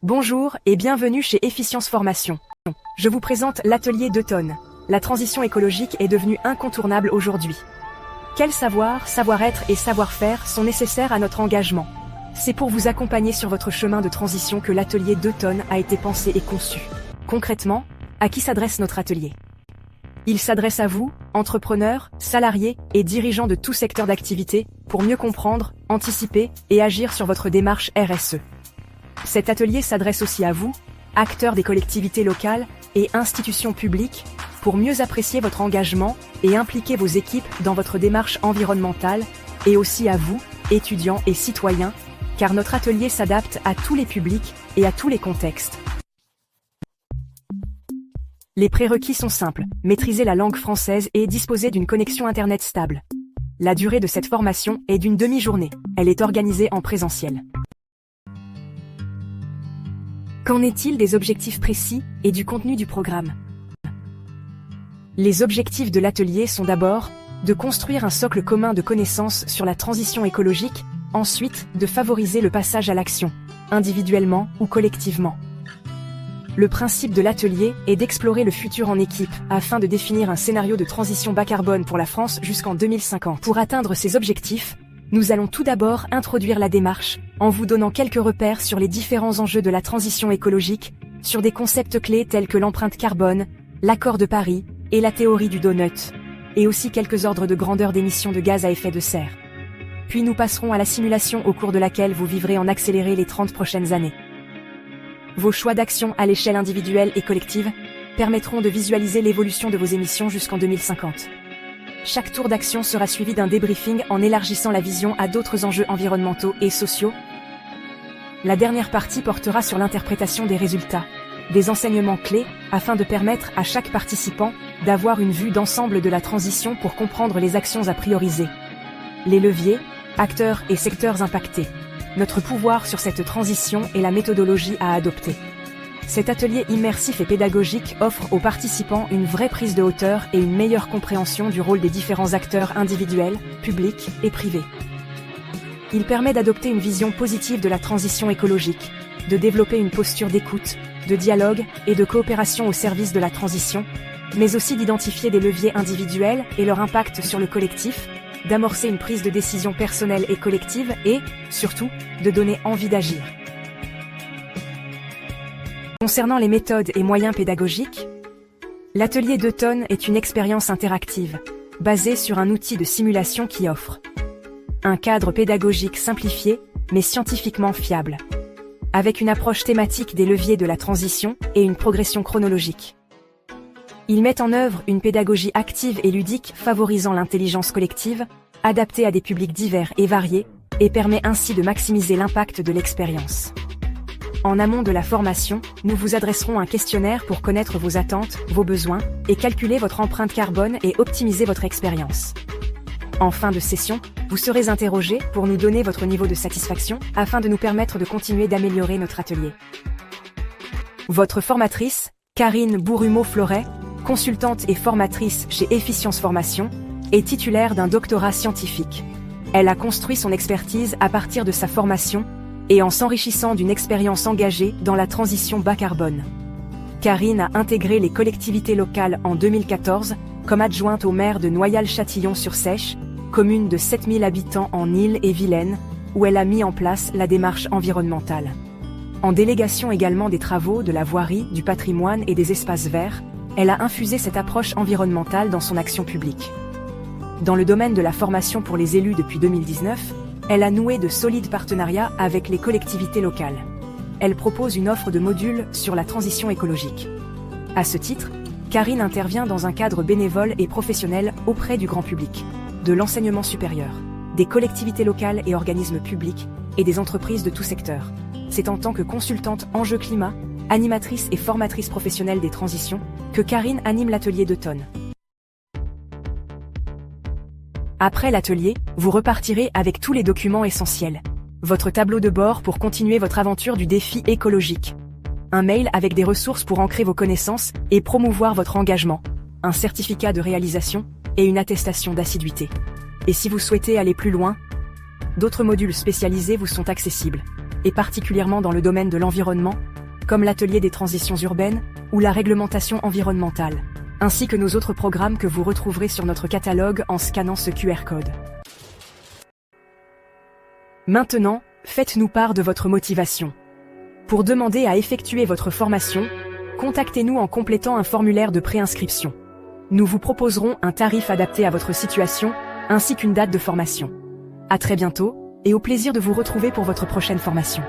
Bonjour et bienvenue chez Efficience Formation. Je vous présente l'atelier 2 tonnes. La transition écologique est devenue incontournable aujourd'hui. Quels savoirs, savoir-être et savoir-faire sont nécessaires à notre engagement? C'est pour vous accompagner sur votre chemin de transition que l'atelier 2 tonnes a été pensé et conçu. Concrètement, à qui s'adresse notre atelier? Il s'adresse à vous, entrepreneurs, salariés et dirigeants de tout secteur d'activité, pour mieux comprendre, anticiper et agir sur votre démarche RSE. Cet atelier s'adresse aussi à vous, acteurs des collectivités locales et institutions publiques, pour mieux apprécier votre engagement et impliquer vos équipes dans votre démarche environnementale, et aussi à vous, étudiants et citoyens, car notre atelier s'adapte à tous les publics et à tous les contextes. Les prérequis sont simples, maîtriser la langue française et disposer d'une connexion Internet stable. La durée de cette formation est d'une demi-journée, elle est organisée en présentiel. Qu'en est-il des objectifs précis et du contenu du programme? Les objectifs de l'atelier sont d'abord de construire un socle commun de connaissances sur la transition écologique, ensuite de favoriser le passage à l'action, individuellement ou collectivement. Le principe de l'atelier est d'explorer le futur en équipe afin de définir un scénario de transition bas carbone pour la France jusqu'en 2050. Pour atteindre ces objectifs, nous allons tout d'abord introduire la démarche, en vous donnant quelques repères sur les différents enjeux de la transition écologique, sur des concepts clés tels que l'empreinte carbone, l'accord de Paris et la théorie du donut, et aussi quelques ordres de grandeur d'émissions de gaz à effet de serre. Puis nous passerons à la simulation au cours de laquelle vous vivrez en accéléré les 30 prochaines années. Vos choix d'action à l'échelle individuelle et collective permettront de visualiser l'évolution de vos émissions jusqu'en 2050. Chaque tour d'action sera suivi d'un débriefing en élargissant la vision à d'autres enjeux environnementaux et sociaux. La dernière partie portera sur l'interprétation des résultats, des enseignements clés, afin de permettre à chaque participant d'avoir une vue d'ensemble de la transition pour comprendre les actions à prioriser, les leviers, acteurs et secteurs impactés, notre pouvoir sur cette transition et la méthodologie à adopter. Cet atelier immersif et pédagogique offre aux participants une vraie prise de hauteur et une meilleure compréhension du rôle des différents acteurs individuels, publics et privés. Il permet d'adopter une vision positive de la transition écologique, de développer une posture d'écoute, de dialogue et de coopération au service de la transition, mais aussi d'identifier des leviers individuels et leur impact sur le collectif, d'amorcer une prise de décision personnelle et collective et, surtout, de donner envie d'agir. Concernant les méthodes et moyens pédagogiques, l'atelier 2 tonnes est une expérience interactive, basée sur un outil de simulation qui offre un cadre pédagogique simplifié, mais scientifiquement fiable, avec une approche thématique des leviers de la transition et une progression chronologique. Il met en œuvre une pédagogie active et ludique favorisant l'intelligence collective, adaptée à des publics divers et variés, et permet ainsi de maximiser l'impact de l'expérience. En amont de la formation, nous vous adresserons un questionnaire pour connaître vos attentes, vos besoins, et calculer votre empreinte carbone et optimiser votre expérience. En fin de session, vous serez interrogé pour nous donner votre niveau de satisfaction afin de nous permettre de continuer d'améliorer notre atelier. Votre formatrice, Karine Bourrumeau-Floret, consultante et formatrice chez Efficience Formation, est titulaire d'un doctorat scientifique. Elle a construit son expertise à partir de sa formation et en s'enrichissant d'une expérience engagée dans la transition bas carbone. Karine a intégré les collectivités locales en 2014 comme adjointe au maire de Noyal-Châtillon-sur-Seiche, commune de 7000 habitants en Ille-et-Vilaine, où elle a mis en place la démarche environnementale. En délégation également des travaux de la voirie, du patrimoine et des espaces verts, elle a infusé cette approche environnementale dans son action publique. Dans le domaine de la formation pour les élus depuis 2019, elle a noué de solides partenariats avec les collectivités locales. Elle propose une offre de modules sur la transition écologique. À ce titre, Karine intervient dans un cadre bénévole et professionnel auprès du grand public, de l'enseignement supérieur, des collectivités locales et organismes publics, et des entreprises de tout secteur. C'est en tant que consultante enjeux climat, animatrice et formatrice professionnelle des transitions, que Karine anime l'atelier 2 tonnes. Après l'atelier, vous repartirez avec tous les documents essentiels. Votre tableau de bord pour continuer votre aventure du défi écologique. Un mail avec des ressources pour ancrer vos connaissances et promouvoir votre engagement. Un certificat de réalisation et une attestation d'assiduité. Et si vous souhaitez aller plus loin, d'autres modules spécialisés vous sont accessibles, et particulièrement dans le domaine de l'environnement, comme l'atelier des transitions urbaines ou la réglementation environnementale, ainsi que nos autres programmes que vous retrouverez sur notre catalogue en scannant ce QR code. Maintenant, faites-nous part de votre motivation. Pour demander à effectuer votre formation, contactez-nous en complétant un formulaire de préinscription. Nous vous proposerons un tarif adapté à votre situation, ainsi qu'une date de formation. À très bientôt, et au plaisir de vous retrouver pour votre prochaine formation.